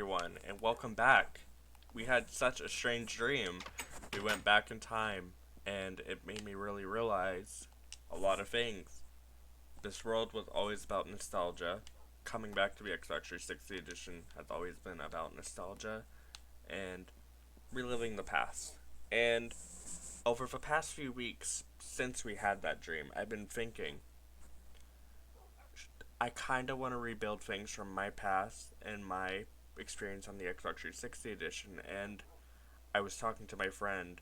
everyone, and welcome back. We had such a strange dream. We went back in time, and it made me really realize a lot of things. This world was always about nostalgia. Coming back to the Xbox 60 edition has always been about nostalgia and reliving the past. And over the past few weeks, since we had that dream, I've been thinking, I kind of want to rebuild things from my past and my experience on the Xbox 360 edition. And I was talking to my friend,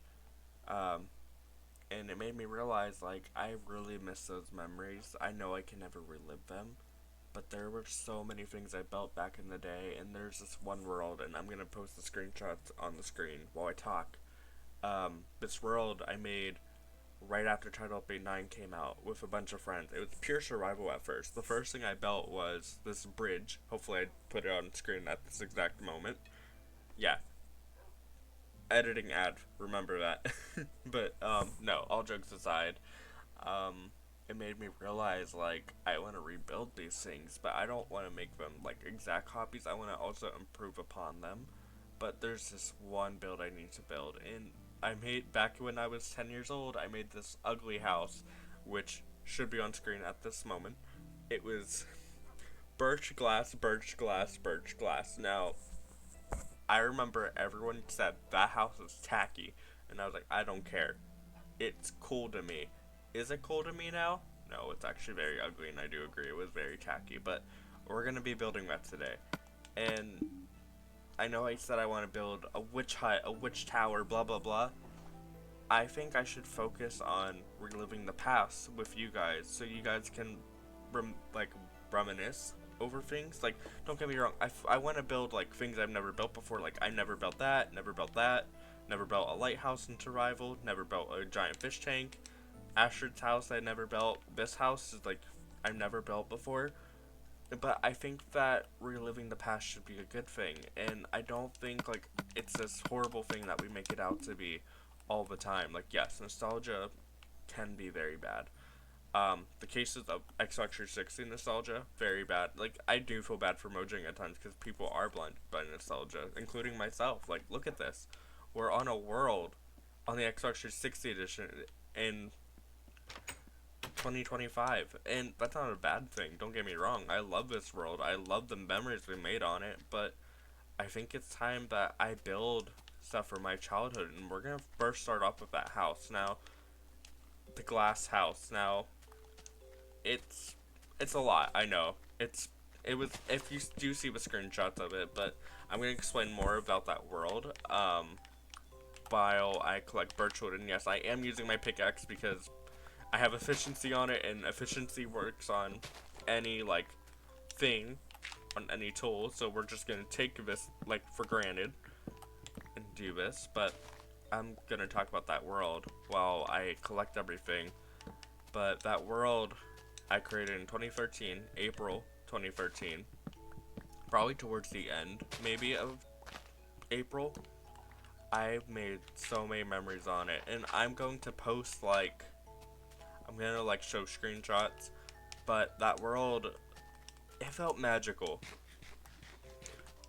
um, and it made me realize, like, I really miss those memories. I know I can never relive them, but there were so many things I built back in the day, and there's this one world, and I'm going to post the screenshots on the screen while I talk. This world I made right after Title Update 9 came out with a bunch of friends. It was pure survival at first. The first thing I built was this bridge. Hopefully I put it on screen at this exact moment. Yeah. Editing ad, remember that. But, no, all jokes aside, it made me realize, like, I want to rebuild these things, but I don't want to make them, like, exact copies. I want to also improve upon them. But there's this one build I need to build, and I made, back when I was 10 years old, I made this ugly house, which should be on screen at this moment. It was birch glass, birch glass, birch glass. Now, I remember everyone said that house is tacky, and I was like, I don't care. It's cool to me. Is it cool to me now? No, it's actually very ugly, and I do agree it was very tacky, but we're going to be building that today. And I know I said I want to build a witch hut, a witch tower, blah blah blah. I think I should focus on reliving the past with you guys, so you guys can, like, reminisce over things. Like, don't get me wrong, I want to build, like, things I've never built before. Like, I never built that, never built that, never built a lighthouse in Survival, never built a giant fish tank. Astrid's house I never built. This house is, like, I've never built before. But I think that reliving the past should be a good thing, and I don't think, like, it's this horrible thing that we make it out to be all the time. Like, yes, nostalgia can be very bad. The cases of Xbox 360 nostalgia, very bad. Like, I do feel bad for Mojang at times because people are blinded by nostalgia, including myself. Like, look at this. We're on a world on the Xbox 360 edition in 2025, and that's not a bad thing. Don't get me wrong, I love this world, I love the memories we made on it, but I think it's time that I build stuff for my childhood, and we're gonna first start off with that house. Now, the glass house. Now, it's a lot, I know. It was, if you do see the screenshots of it, but I'm gonna explain more about that world while I collect birchwood. And yes, I am using my pickaxe because I have efficiency on it, and efficiency works on any, like, thing, on any tool, so we're just gonna take this, like, for granted and do this. But I'm gonna talk about that world while I collect everything. But that world I created in 2013, April 2013, probably towards the end, maybe, of April. I made so many memories on it, and I'm going to post, like, I'm gonna, like, show screenshots, but that world, it felt magical.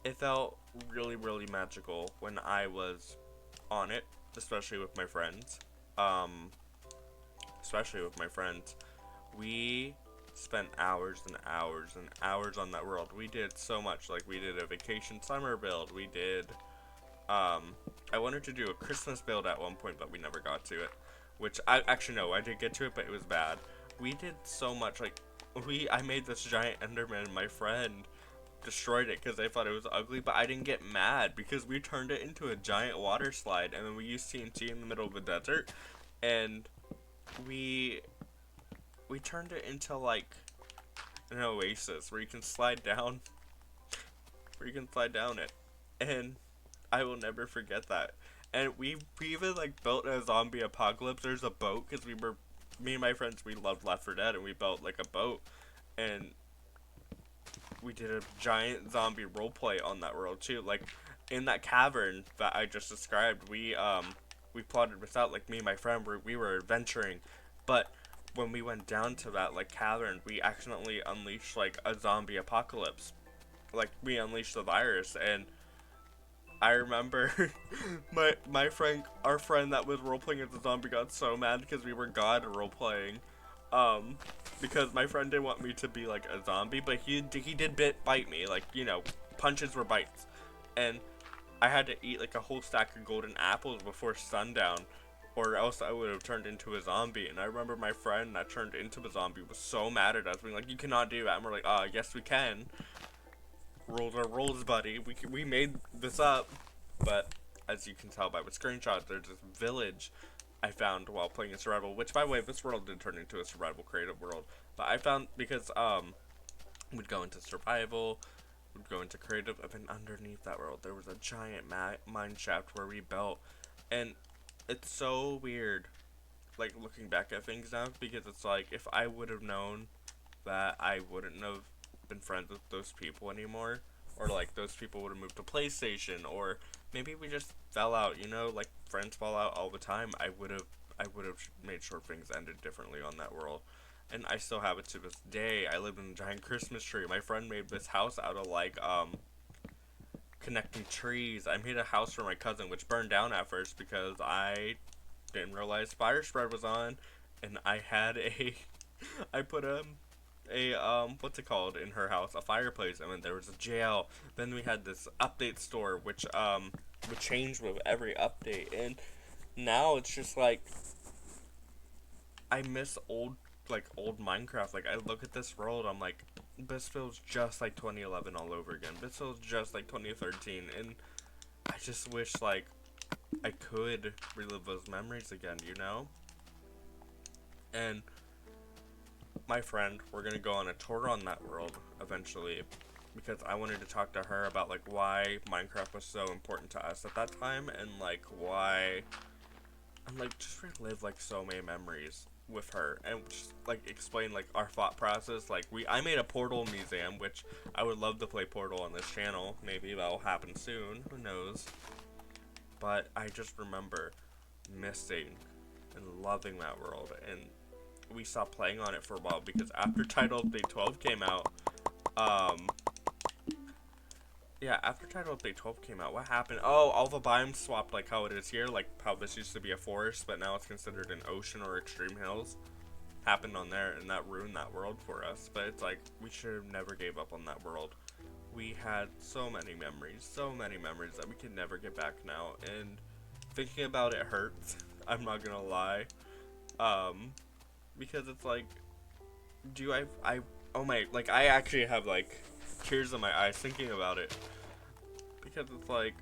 It felt really, really magical when I was on it, especially with my friends. Um, especially with my friends. We spent hours and hours and hours on that world. We did so much. Like, we did a vacation summer build. We did, I wanted to do a Christmas build at one point, but we never got to it. Which, I actually, no, I did get to it, but it was bad. We did so much. Like, I made this giant Enderman, and my friend destroyed it because they thought it was ugly, but I didn't get mad because we turned it into a giant water slide, and then we used TNT in the middle of the desert, and we turned it into, like, an oasis where you can slide down, it, and I will never forget that. And we even, like, built a zombie apocalypse. There's a boat because me and my friends, we loved Left 4 Dead, and we built, like, a boat, and we did a giant zombie roleplay on that world too. Like, in that cavern that I just described, we plotted this out. Like, me and my friend we were adventuring, but when we went down to that, like, cavern, we accidentally unleashed, like, a zombie apocalypse. Like, we unleashed the virus, and I remember our friend that was role playing as a zombie got so mad because we were God role playing, um, because my friend didn't want me to be like a zombie, but he did bite me, like, you know, punches were bites, and I had to eat like a whole stack of golden apples before sundown, or else I would have turned into a zombie. And I remember my friend that turned into a zombie was so mad at us, being like, "You cannot do that." And we're like, yes we can. Rules are rules, buddy. We made this up." But as you can tell by the screenshot, there's this village I found while playing a survival. Which, by the way, this world did turn into a survival creative world. But I found because we'd go into survival, we'd go into creative, and then underneath that world there was a giant mine shaft where we built, and it's so weird, like looking back at things now, because it's like if I would have known that I wouldn't have been friends with those people anymore, or like those people would have moved to PlayStation, or maybe we just fell out, you know, like friends fall out all the time. I would have made sure things ended differently on that world. And I still have it to this day. I lived in a giant Christmas tree. My friend made this house out of like connecting trees. I made a house for my cousin which burned down at first because I didn't realize fire spread was on, and I had a I put a what's it called in her house, a fireplace, and then there was a jail. Then we had this update store which would change with every update, and now it's just like I miss old Minecraft. Like I look at this world, I'm like, this feels just like 2011 all over again. This feels just like 2013, and I just wish like I could relive those memories again, you know? And my friend, we're gonna go on a tour on that world eventually, because I wanted to talk to her about like why Minecraft was so important to us at that time, and like why, and like just relive like so many memories with her, and just like explain like our thought process. Like I made a Portal museum, which I would love to play Portal on this channel. Maybe that'll happen soon, who knows? But I just remember missing and loving that world, and we stopped playing on it for a while because after Title Update 12 came out, um, yeah, after Title Update 12 came out, what happened? Oh, all the biomes swapped like how it is here, like how this used to be a forest, but now it's considered an ocean or extreme hills. Happened on there, and that ruined that world for us. But it's like, we should have never gave up on that world. We had so many memories that we can never get back now, and thinking about it hurts. I'm not gonna lie. Because it's like, oh my, like, I actually have, like, tears in my eyes thinking about it. Because it's like,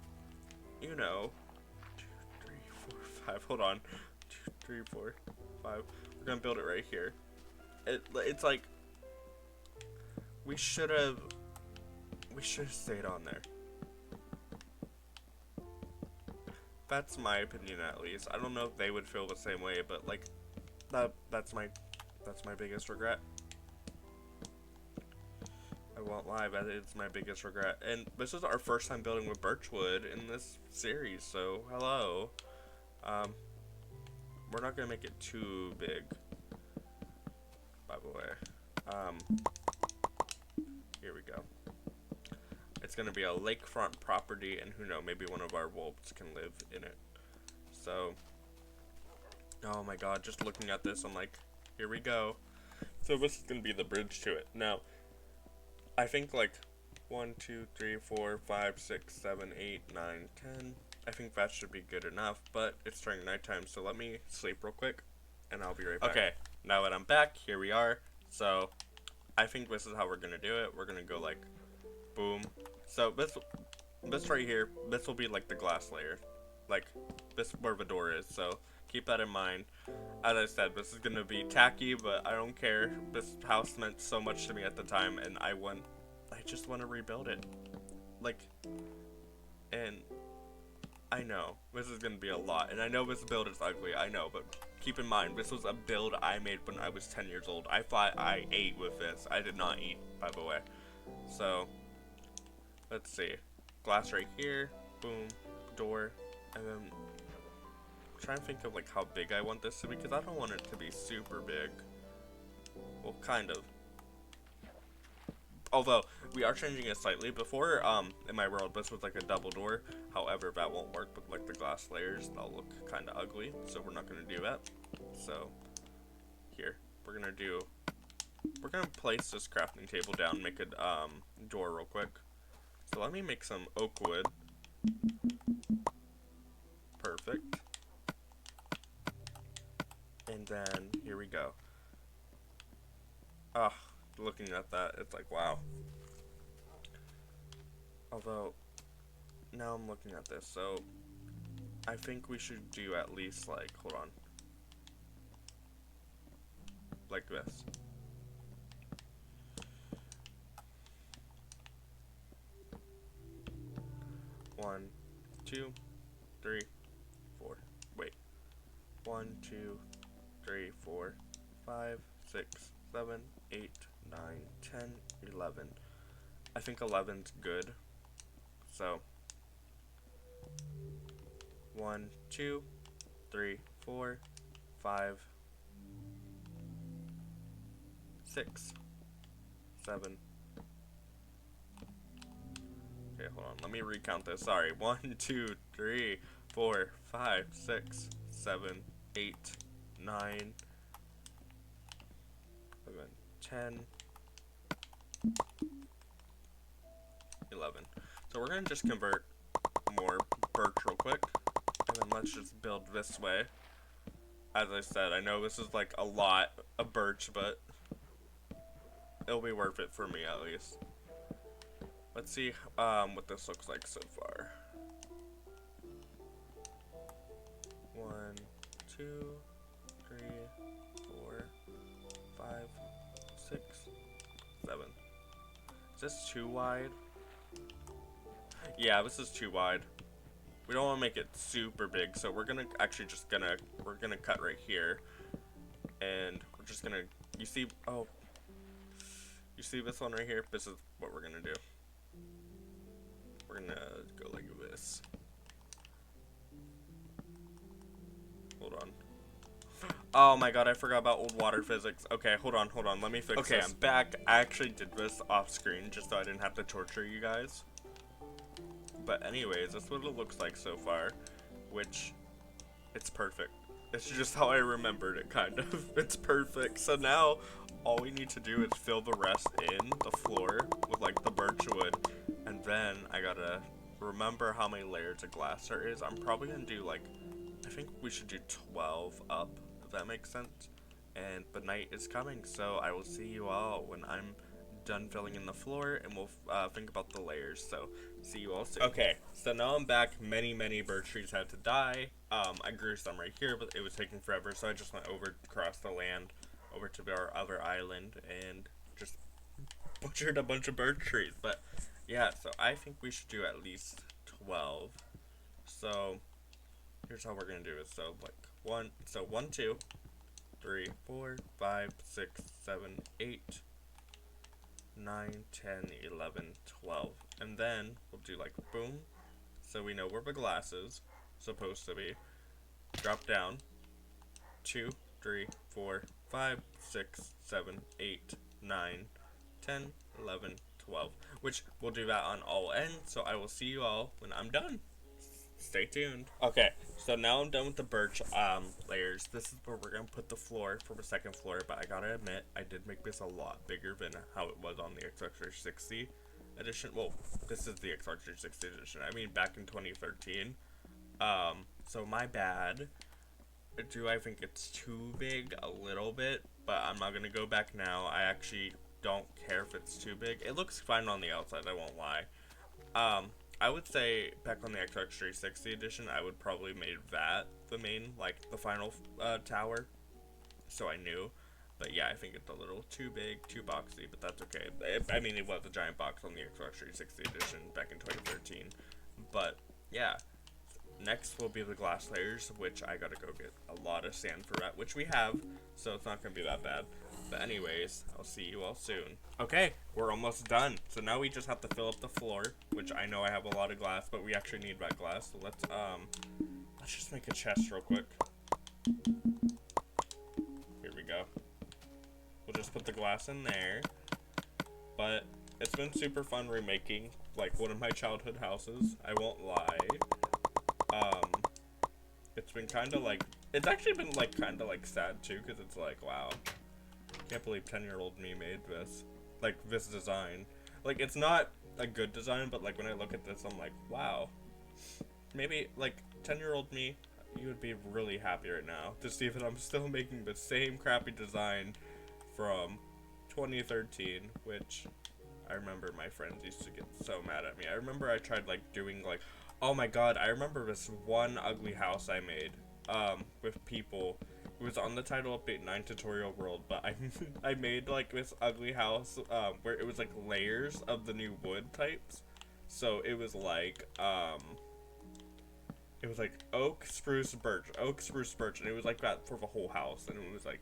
you know, 2, 3, 4, 5, hold on. 2, 3, 4, 5. We're gonna build it right here. It's like, we should have stayed on there. That's my opinion, at least. I don't know if they would feel the same way, but like, that's my biggest regret. I won't lie, but it's my biggest regret. And this is our first time building with birchwood in this series, so hello. We're not gonna make it too big, by the way. Here we go. It's gonna be a lakefront property, and who knows, maybe one of our wolves can live in it. So, oh my god, just looking at this, I'm like, here we go. So this is gonna be the bridge to it. Now, I think like 1, 2, 3, 4, 5, 6, 7, 8, 9, 10. I think that should be good enough, but it's during nighttime, so let me sleep real quick, and I'll be right back. Okay, now that I'm back, here we are. So, I think this is how we're gonna do it. We're gonna go like, boom. So this right here, this will be like the glass layer, like this where the door is. So keep that in mind. As I said, this is gonna be tacky, but I don't care. This house meant so much to me at the time, and I just want to rebuild it. Like, and I know this is gonna be a lot, and I know this build is ugly. I know, but keep in mind this was a build I made when I was 10 years old. I thought I ate with this. I did not eat, by the way. So, let's see. Glass right here. Boom. Door. And then I'm trying to think of like how big I want this to be, because I don't want it to be super big. Well, kind of. Although, we are changing it slightly. Before, in my world, this was like a double door. However, that won't work with like the glass layers. They'll look kind of ugly, so we're not going to do that. So, here, we're going to place this crafting table down, make a, door real quick. So let me make some oak wood. Perfect. And then, here we go. Ah, looking at that, it's like, wow. Although, now I'm looking at this, so I think we should do at least, like, hold on. Like this. One, two, three, four. Wait. 1, 2, 3, 4, 5, 6, 7, 8, 9, 10, 11. I think 11's good. So 1, 2, 3, 4, 5, 6, 7. Okay, hold on. Let me recount this. Sorry. 1, 2, 3, 4, 5, 6, 7, 8, 9, 10, 11. So we're going to just convert more birch real quick. And then let's just build this way. As I said, I know this is like a lot of birch, but it'll be worth it for me at least. Let's see what this looks like so far. 1, 2, 3, 4, 5, 6, 7. Is this too wide? Yeah, this is too wide. We don't want to make it super big, so we're gonna actually we're gonna cut right here, and we're just gonna, you see this one right here? This is what we're gonna do. We're gonna go like this. Hold on. Oh my god, I forgot about old water physics. Okay, hold on, let me fix this. Okay, I'm back. I actually did this off screen just so I didn't have to torture you guys. But anyways, that's what it looks like so far, which, it's perfect. It's just how I remembered it, kind of. It's perfect. So now, all we need to do is fill the rest in the floor with, like, the birch wood, and then I gotta remember how many layers of glass there is. I'm probably gonna do, like, I think we should do 12 up, if that makes sense. And the night is coming, so I will see you all when I'm done filling in the floor, and we'll think about the layers. So see you all soon. Okay, so now I'm back. Many birch trees had to die. I grew some right here, but it was taking forever, so I just went over across the land over to our other island and just butchered a bunch of birch trees. But yeah, so I think we should do at least 12. So here's how we're gonna do it. So like 1, 2, 3, 4, 5, 6, 7, 8, 9, 10, 11, 12. And then we'll do like boom, so we know where the glass is supposed to be. Drop down. 2, 3, 4, 5, 6, 7, 8, 9, 10, 11, 12. Which we'll do that on all ends, so I will see you all when I'm done. Stay tuned. Okay, so now I'm done with the birch layers. This is where we're gonna put the floor for the second floor, but I gotta admit, I did make this a lot bigger than how it was on the Xbox 360 edition. Well, this is the Xbox 360 edition. I mean, back in 2013. So my bad. Do I think it's too big? A little bit, but I'm not gonna go back now. I actually don't care if it's too big. It looks fine on the outside, I won't lie. I would say back on the Xbox 360 edition, I would probably made that the main, like, the final tower, so I knew. But yeah, I think it's a little too big, too boxy, but that's okay. I mean, it was a giant box on the Xbox 360 edition back in 2013. But yeah, next will be the glass layers, which I gotta go get a lot of sand for that, which we have, so it's not gonna be that bad. But anyways, I'll see you all soon. Okay, we're almost done. So now we just have to fill up the floor, which I know I have a lot of glass, but we actually need that glass. So let's just make a chest real quick. Here we go. We'll just put the glass in there. But it's been super fun remaking, like, one of my childhood houses. I won't lie. Um, it's been kind of like, it's actually been, like, kind of, like, sad, too, because it's like, wow, can't believe 10-year-old me made this. Like, this design. Like, it's not a good design, but, like, when I look at this, I'm like, wow. Maybe, like, 10-year-old me, you would be really happy right now to see that I'm still making the same crappy design from 2013, which I remember my friends used to get so mad at me. I remember I tried, like, doing, like, oh my god, I remember this one ugly house I made, with people. It was on the Title Update 9 tutorial world, but I made, like, this ugly house, where it was, like, layers of the new wood types. So it was, like, oak, spruce, birch, and it was, like, that for the whole house, and it was, like,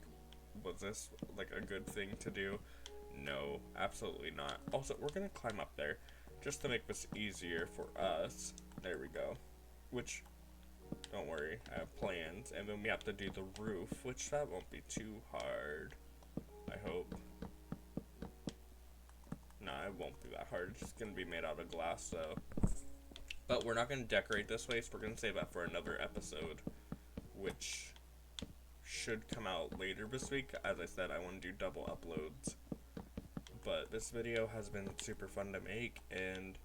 was this, like, a good thing to do? No, absolutely not. Also, we're gonna climb up there, just to make this easier for us. There we go. Which, don't worry, I have plans, and then we have to do the roof, which that won't be too hard, I hope. Nah, it won't be that hard, it's just gonna be made out of glass, though. But we're not gonna decorate this way, so we're gonna save that for another episode, which should come out later this week. As I said, I want to do double uploads. But this video has been super fun to make, and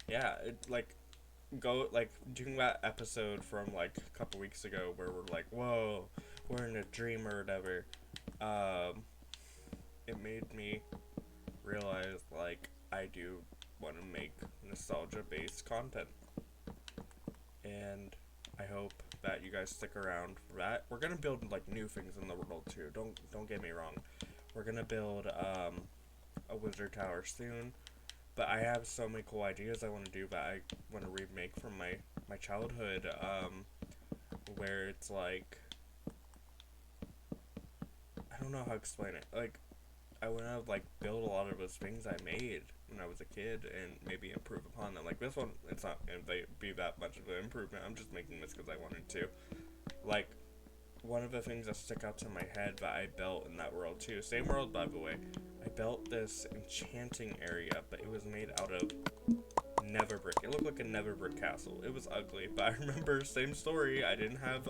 yeah, doing that episode from, like, a couple weeks ago where we're like, whoa, we're in a dream or whatever, it made me realize, like, I do want to make nostalgia-based content. And I hope that you guys stick around for that. We're gonna build, like, new things in the world too. Don't get me wrong. We're gonna build a wizard tower soon. But I have so many cool ideas I want to do that I want to remake from my childhood. Where it's like, I don't know how to explain it. Like, I want to, like, build a lot of those things I made when I was a kid and maybe improve upon them. Like, this one, it's not going to be that much of an improvement. I'm just making this because I wanted to. Like, one of the things that stick out to my head that I built in that world too, same world by the way, I built this enchanting area, but it was made out of never brick. It looked like a never brick castle. It was ugly, but I remember, same story, I didn't have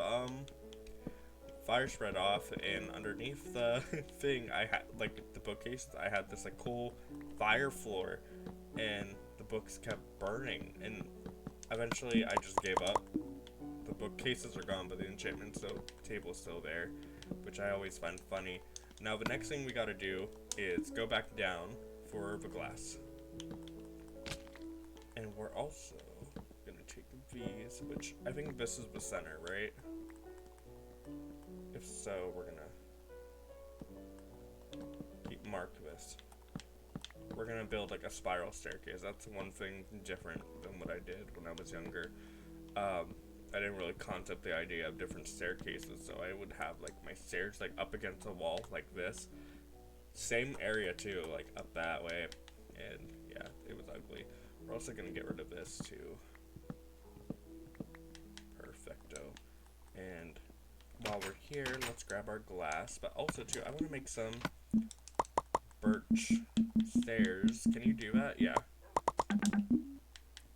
fire spread off, and underneath the thing I had, like, the bookcases, I had this, like, cool fire floor, and the books kept burning, and eventually I just gave up. The bookcases are gone, but the enchantment table is still there, which I always find funny. Now the next thing we gotta do is go back down for the glass. And we're also gonna take these, which I think this is the center, right? If so, we're gonna mark this. We're gonna build, like, a spiral staircase. That's one thing different than what I did when I was younger. I didn't really concept the idea of different staircases, so I would have, like, my stairs, like, up against a wall like this. Same area too, like, up that way, and yeah, it was ugly. We're also gonna get rid of this too. Perfecto. And while we're here, let's grab our glass, but also too, I want to make some birch stairs. Can you do that? Yeah.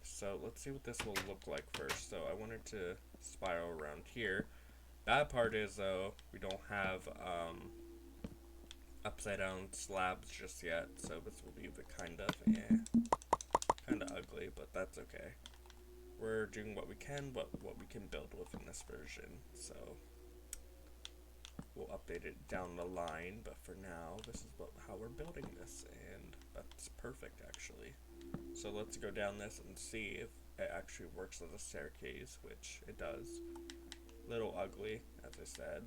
So let's see what this will look like first. So I wanted to spiral around here. Bad part is, though, we don't have upside down slabs just yet, so this will be the kind of ugly, but that's okay. We're doing what we can, but what we can build within this version, so we'll update it down the line, but for now, this is how we're building this, and that's perfect, actually. So let's go down this and see if it actually works as a staircase, which it does. Little ugly, as I said.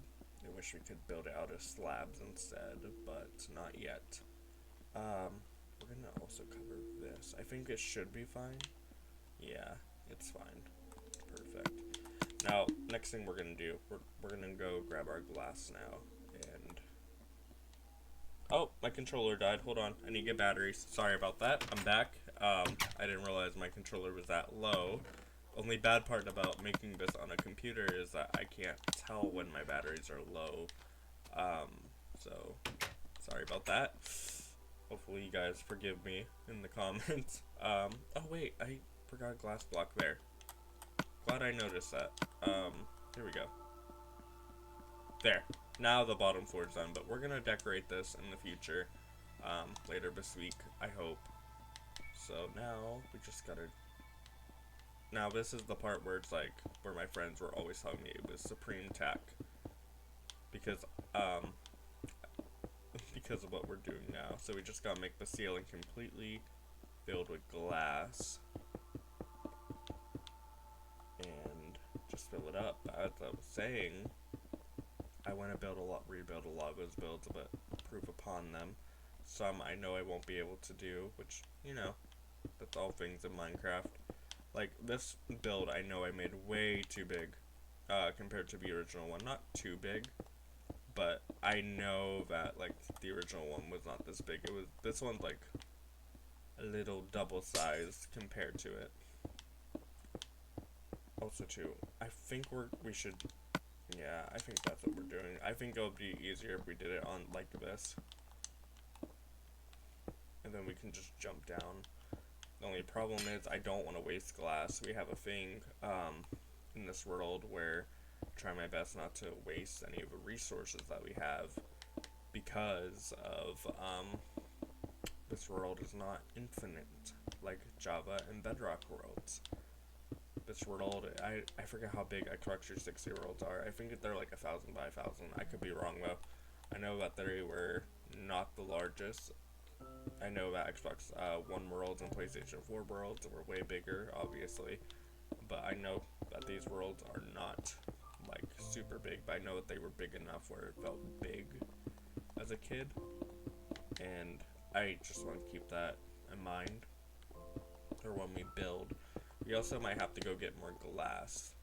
I wish we could build it out of slabs instead, but not yet. We're gonna also cover this. I think it should be fine. Yeah, it's fine. Perfect. Now, next thing we're gonna do, we're gonna go grab our glass now, and oh, my controller died. Hold on, I need to get batteries. Sorry about that. I'm back. I didn't realize my controller was that low. Only bad part about making this on a computer is that I can't tell when my batteries are low. So sorry about that. Hopefully you guys forgive me in the comments. Oh wait, I forgot a glass block there. Glad I noticed that. Here we go. There. Now the bottom floor is done, but we're gonna decorate this in the future. Later this week, I hope. So now we just gotta. Now this is the part where it's like where my friends were always telling me it was supreme tech because because of what we're doing now. So we just gotta make the ceiling completely filled with glass and just fill it up. As I was saying, I want to rebuild a lot of those builds, but improve upon them. Some I know I won't be able to do, which, you know, that's all things in Minecraft. Like, this build I know I made way too big compared to the original one. Not too big, but I know that, like, the original one was not this big. This one's, like, a little double sized compared to it. Also, too, I think we should, yeah, I think that's what we're doing. I think it'll be easier if we did it on, like, this. And then we can just jump down. The only problem is I don't want to waste glass. We have a thing in this world where I try my best not to waste any of the resources that we have because of this world is not infinite like Java and Bedrock worlds. This world, I forget how big Xbox 60 worlds are. I think they're like 1,000 by 1,000. I could be wrong though. I know that they were not the largest. I know that Xbox One worlds and PlayStation 4 worlds were way bigger, obviously. But I know that these worlds are not, like, super big. But I know that they were big enough where it felt big as a kid. And I just want to keep that in mind for when we build. We also might have to go get more glass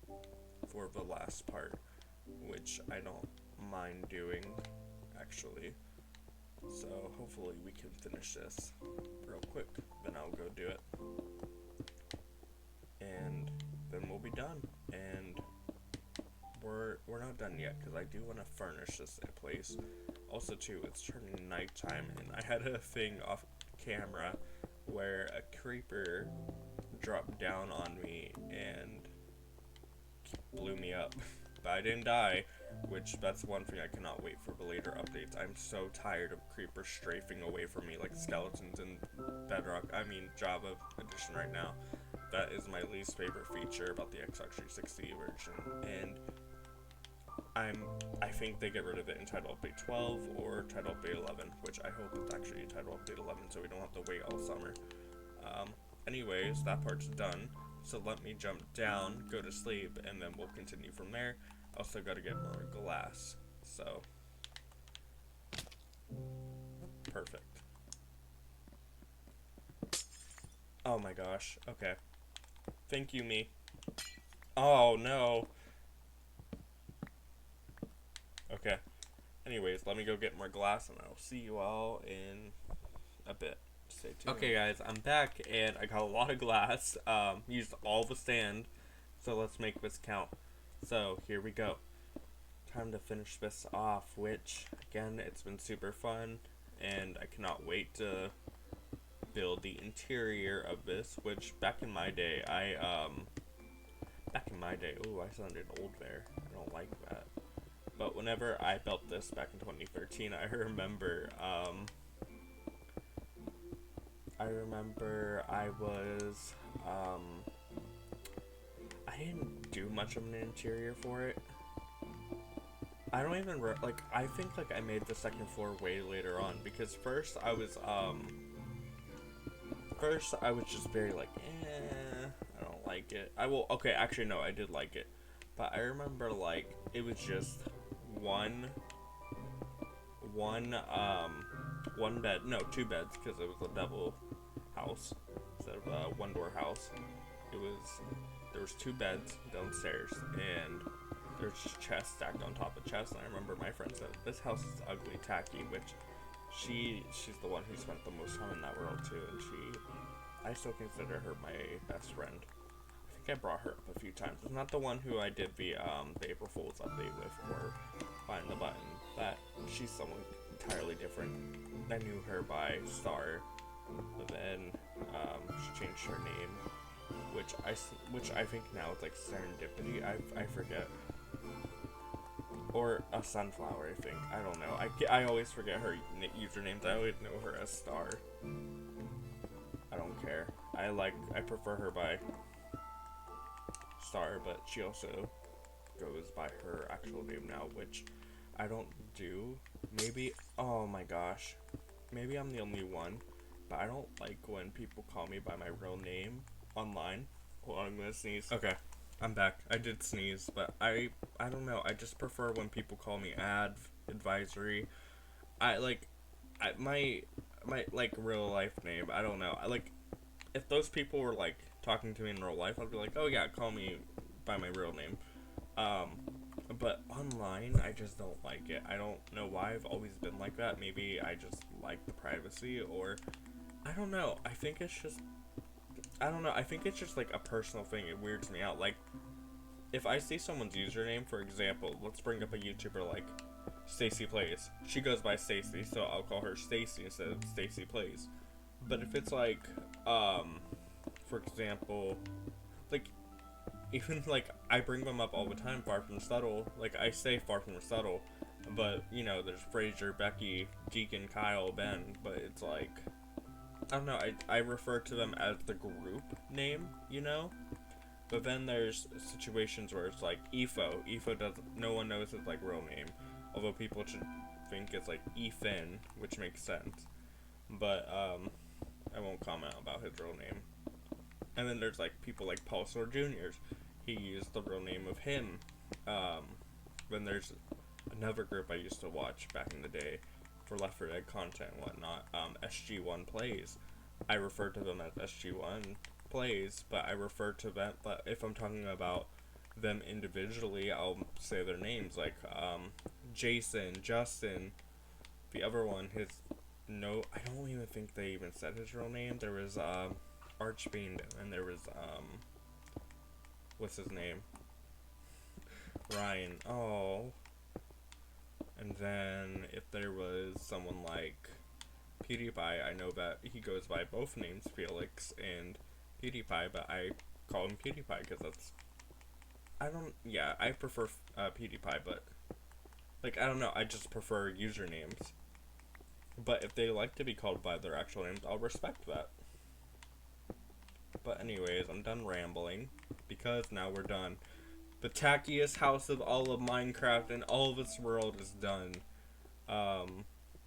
for the last part, which I don't mind doing, actually. So hopefully we can finish this real quick, then I'll go do it. And then we'll be done. And we're not done yet, because I do want to furnish this place. Also too, it's turning nighttime, and I had a thing off camera where a creeper dropped down on me and blew me up. But I didn't die, which that's one thing I cannot wait for the later updates. I'm so tired of creepers strafing away from me like skeletons in Java edition right now. That is my least favorite feature about the Xbox 360 version, and I think they get rid of it in Title Update 12 or Title Update 11, which I hope it's actually Title Update 11 so we don't have to wait all summer. Anyways, that part's done. So let me jump down, go to sleep, and then we'll continue from there. Also gotta get more glass. So, perfect. Oh my gosh. Okay. Thank you, me. Oh no. Okay. Anyways, let me go get more glass, and I'll see you all in a bit. Stay tuned. Okay guys, I'm back, and I got a lot of glass, used all the sand, so let's make this count. So, here we go. Time to finish this off, which, again, it's been super fun, and I cannot wait to build the interior of this, which, back in my day, ooh, I sounded old there, I don't like that. But whenever I built this back in 2013, I remember I didn't do much of an interior for it. I don't even, I think, I made the second floor way later on, because first I was just very, I don't like it. Okay, actually, no, I did like it. But I remember, it was just one bed, no, two beds, because it was a double house instead of a one-door house. There was two beds downstairs, and there's chests stacked on top of chests, and I remember my friend said, this house is ugly, tacky, which she's the one who spent the most time in that world, too, and I still consider her my best friend. I think I brought her up a few times. It's not the one who I did the April Fool's update with, or Find the Button, but she's someone entirely different. I knew her by Star, but then she changed her name, which I think now it's like serendipity. I forget, or a sunflower. I think, I don't know. I always forget her usernames. I always know her as Star. I don't care. I prefer her by Star, but she also goes by her actual name now, which I don't do. Maybe, oh my gosh, maybe I'm the only one, but I don't like when people call me by my real name online. Hold on, I'm gonna sneeze. Okay, I'm back. I did sneeze, but I don't know. I just prefer when people call me advisory. My like real life name. I don't know. If those people were like talking to me in real life, I'd be like, oh yeah, call me by my real name. But online, I just don't like it. I don't know why I've always been like that. Maybe I just like the privacy, or I don't know. I think it's just like a personal thing. It weirds me out. Like, if I see someone's username, for example, let's bring up a YouTuber like Stacy Plays. She goes by Stacy, so I'll call her Stacy instead of Stacy Plays. But if it's like, for example, like, even like I bring them up all the time, Far From Subtle. Like, I say Far From Subtle, but you know, there's Fraser, Becky, Deacon, Kyle, Ben. But it's like, I don't know. I refer to them as the group name, you know. But then there's situations where it's like Efo. Efo does. No one knows his like real name, although people should think it's like Ethan, which makes sense. But I won't comment about his real name. And then there's like people like Paul Sor Jr. He used the real name of him. Then there's another group I used to watch back in the day for Left 4 Dead content and whatnot. SG1 Plays. I refer to them as SG1 Plays, but I refer to them. But if I'm talking about them individually, I'll say their names like Jason, Justin. The other one, I don't even think they even said his real name. There was Archfiend, and there was what's his name? Ryan. Oh. And then if there was someone like PewDiePie, I know that he goes by both names, Felix and PewDiePie, but I call him PewDiePie because I prefer PewDiePie, but like, I don't know, I just prefer usernames. But if they like to be called by their actual names, I'll respect that. But anyways, I'm done rambling, because now we're done. The tackiest house of all of Minecraft and all of its world is done.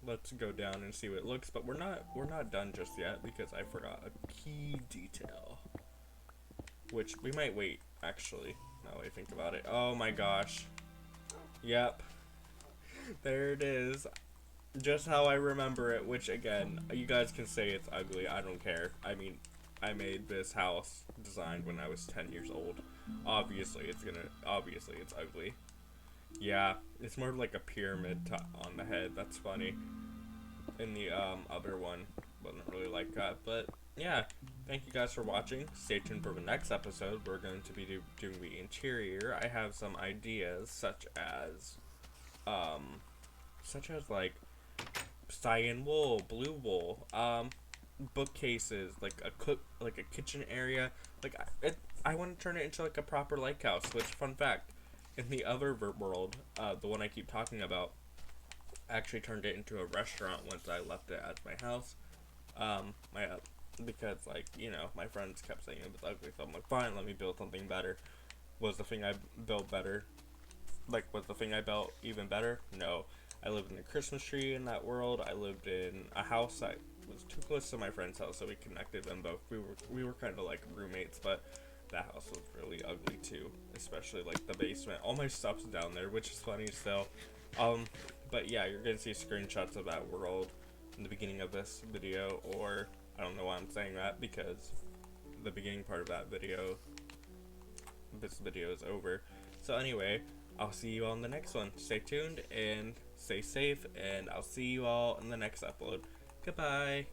Let's go down and see what it looks, but we're not done just yet, because I forgot a key detail. Which we might wait, actually, now that I think about it. Oh my gosh. Yep. There it is. Just how I remember it, which again, you guys can say it's ugly, I don't care. I mean, I made this house designed when I was 10 years old. Obviously it's ugly. Yeah, it's more like a pyramid on the head, that's funny. And the other one wasn't really like that, but yeah. Thank you guys for watching. Stay tuned for the next episode. We're going to be doing the interior. I have some ideas, such as like cyan wool, blue wool, bookcases, like a kitchen area. Like I want to turn it into like a proper lake house. Which, fun fact, in the other world, the one I keep talking about, I actually turned it into a restaurant once I left it as my house. Because like, you know, my friends kept saying it was ugly, so I'm like, fine, let me build something better. Was the thing I built better? Like, was the thing I built even better? No. I lived in a Christmas tree in that world. I lived in a house that was too close to my friend's house, so we connected them both. We were kind of like roommates, but that house was really ugly too, especially like the basement. All my stuff's down there, which is funny still. But yeah, you're gonna see screenshots of that world in the beginning of this video, or I don't know why I'm saying that, because the beginning part of this video is over. So anyway, I'll see you all in the next one. Stay tuned and stay safe, and I'll see you all in the next upload. Goodbye.